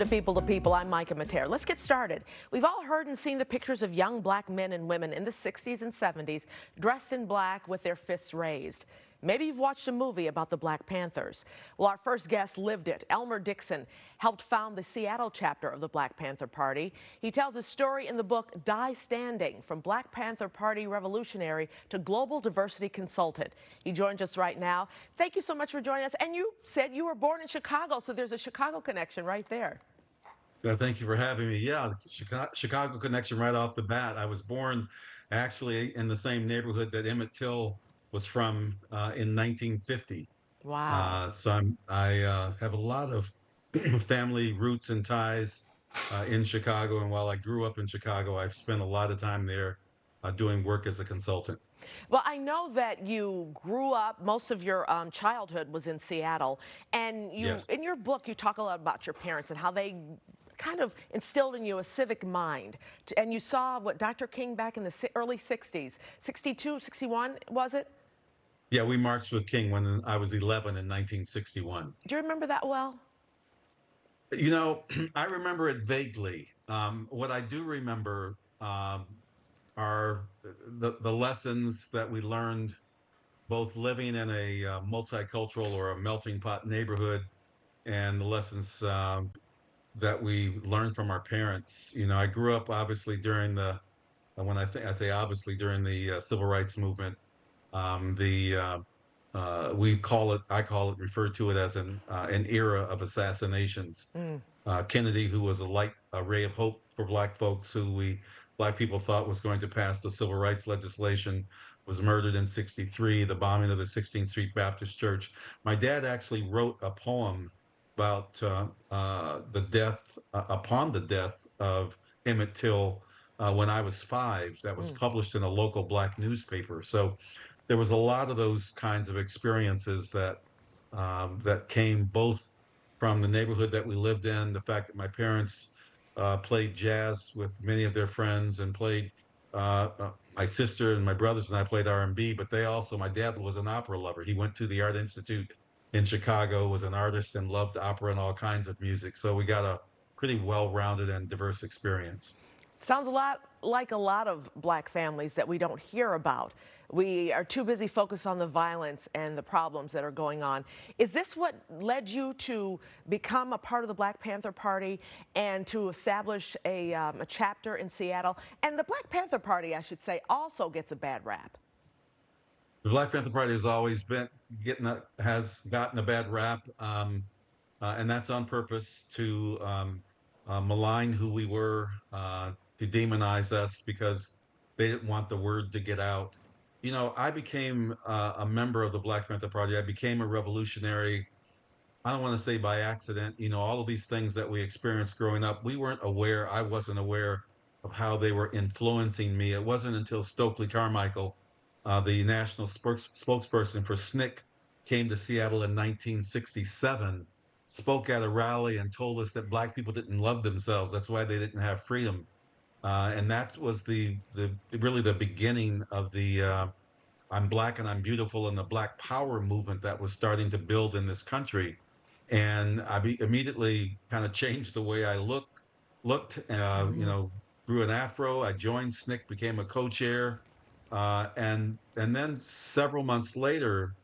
To People to People. I'm Micah Mater. Let's get started. We've all heard and seen the pictures of young black men and women in the 60s and 70s dressed in black with their fists raised. Maybe you've watched a movie about the Black Panthers. Well, our first guest lived it. Elmer Dixon helped found the Seattle chapter of the Black Panther Party. He tells his story in the book Die Standing, from Black Panther Party revolutionary to global diversity consultant. He joins us right now. Thank you so much for joining us. And you said you were born in Chicago, so there's a Chicago connection right there. Thank you for having me. Yeah, the Chicago connection right off the bat. I was born actually in the same neighborhood that Emmett Till was from in 1950. Wow. I have a lot of family roots and ties in Chicago. And while I grew up in Chicago, I've spent a lot of time there doing work as a consultant. Well, I know that you grew up, most of your childhood was in Seattle, and Yes. in your book, you talk a lot about your parents and how they kind of instilled in you a civic mind. And you saw what Dr. King back in the early 60s, 62, 61, was it? Yeah, we marched with King when I was 11 in 1961. Do you remember that well? You know, I remember it vaguely. What I do remember are the lessons that we learned both living in a multicultural or a melting pot neighborhood, and the lessons that we learned from our parents. You know, I grew up obviously during the when I say obviously during the civil rights movement. The We call it, I call it, refer to it as an era of assassinations. Mm. Kennedy, who was a ray of hope for Black folks, who Black people thought was going to pass the civil rights legislation, was murdered in '63. The bombing of the 16th Street Baptist Church. My dad actually wrote a poem about upon the death of Emmett Till when I was 5. That was Mm. published in a local Black newspaper. So there was a lot of those kinds of experiences that came both from the neighborhood that we lived in, the fact that my parents played jazz with many of their friends and played my sister and my brothers and I played R&B, but my dad was an opera lover. He went to the Art Institute in Chicago, was an artist and loved opera and all kinds of music. So we got a pretty well-rounded and diverse experience. Sounds a lot like a lot of black families that we don't hear about. We are too busy focused on the violence and the problems that are going on. Is this what led you to become a part of the Black Panther Party and to establish a chapter in Seattle? And the Black Panther Party, I should say, also gets a bad rap. The Black Panther Party has always been has gotten a bad rap, and that's on purpose to malign who we were, to demonize us because they didn't want the word to get out. You know, I became a member of the Black Panther Party. I became a revolutionary. I don't want to say by accident. You know, all of these things that we experienced growing up, we weren't aware. I wasn't aware of how they were influencing me. It wasn't until Stokely Carmichael, the national spokesperson for SNCC, came to Seattle in 1967, spoke at a rally and told us that Black people didn't love themselves. That's why they didn't have freedom. And that was the really the beginning of the I'm Black and I'm beautiful and the Black Power movement that was starting to build in this country. And immediately kind of changed the way I looked. You Mhm. know, grew an afro. I joined SNCC, became a co-chair, and then several months later,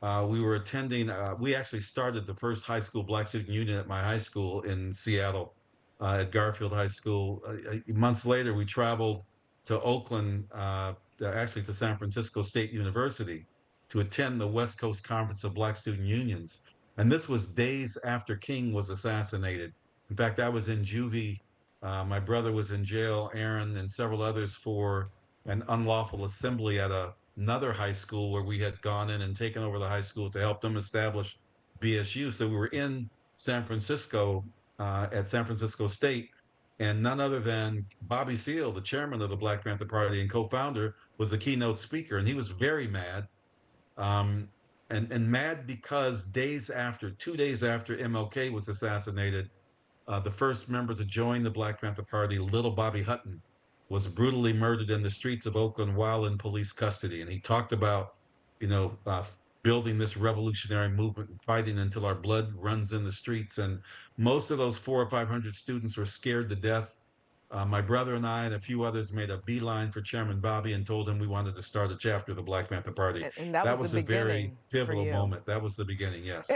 we were attending. We actually started the first high school Black Student Union at my high school in Seattle, at Garfield High School. Months later, we traveled to Oakland, actually to San Francisco State University, to attend the West Coast Conference of Black Student Unions. And this was days after King was assassinated. In fact, I was in juvie. My brother was in jail, Aaron, and several others for an unlawful assembly at another high school where we had gone in and taken over the high school to help them establish BSU. So we were in San Francisco, at San Francisco State, and none other than Bobby Seale, the chairman of the Black Panther Party and co-founder, was the keynote speaker, and he was very mad, um, and mad because 2 days after MLK was assassinated, the first member to join the Black Panther Party, Little Bobby Hutton, was brutally murdered in the streets of Oakland while in police custody. And he talked about, you know, building this revolutionary movement and fighting until our blood runs in the streets. And most of those 400 or 500 students were scared to death. My brother and I and a few others made a beeline for Chairman Bobby and told him we wanted to start a chapter of the Black Panther Party. And that That was the was a very beginning for pivotal you. moment. That was the beginning, yes.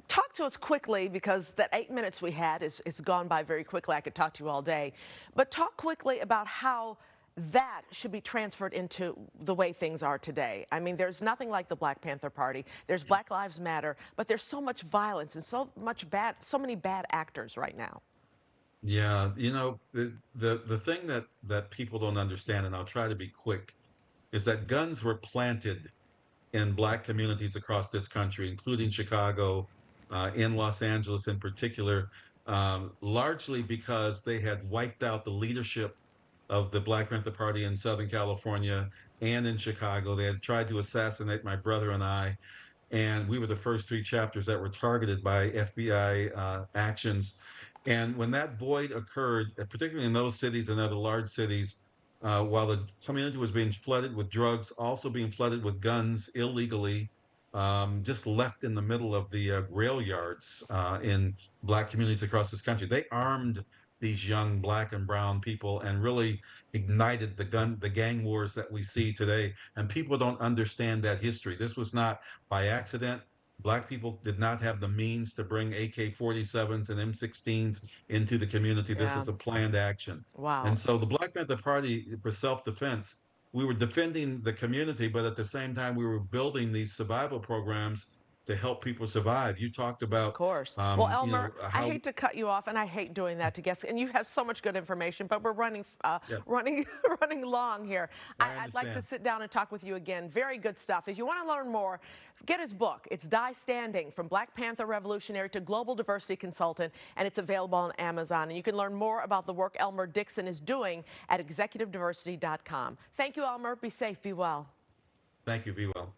Talk to us quickly, because that 8 minutes we had is gone by very quickly. I could talk to you all day. But talk quickly about how that should be transferred into the way things are today. I mean, there's nothing like the Black Panther Party. There's Black Lives Matter, but there's so much violence and so many bad actors right now. Yeah, the thing that people don't understand, and I'll try to be quick, is that guns were planted in Black communities across this country, including Chicago, in Los Angeles in particular, largely because they had wiped out the leadership of the Black Panther Party in Southern California and in Chicago. They had tried to assassinate my brother and I, and we were the first three chapters that were targeted by FBI actions. And when that void occurred, particularly in those cities and other large cities, while the community was being flooded with drugs, also being flooded with guns illegally, just left in the middle of the rail yards in Black communities across this country. They armed these young Black and brown people and really ignited the gang wars that we see today. And people don't understand that history. This was not by accident. Black people did not have the means to bring AK-47s and M16s into the community. This Yeah. was a planned action. And Wow. so the Black Panther Party, for self-defense, we were defending the community, but at the same time, we were building these survival programs to help people survive. You talked Of about, course. Well, Elmer, I how, hate to cut you off, and I hate doing that to guests. And you have so much good information, but we're yeah, running, running long here. I I'd like to understand. sit down and talk with you again. Very good stuff. If you want to learn more, get his book. It's Die Standing: From Black Panther Revolutionary to Global Diversity Consultant, and it's available on Amazon. And you can learn more about the work Elmer Dixon is doing at executivediversity.com. Thank you, Elmer. Be safe. Be well. Thank you. Be well.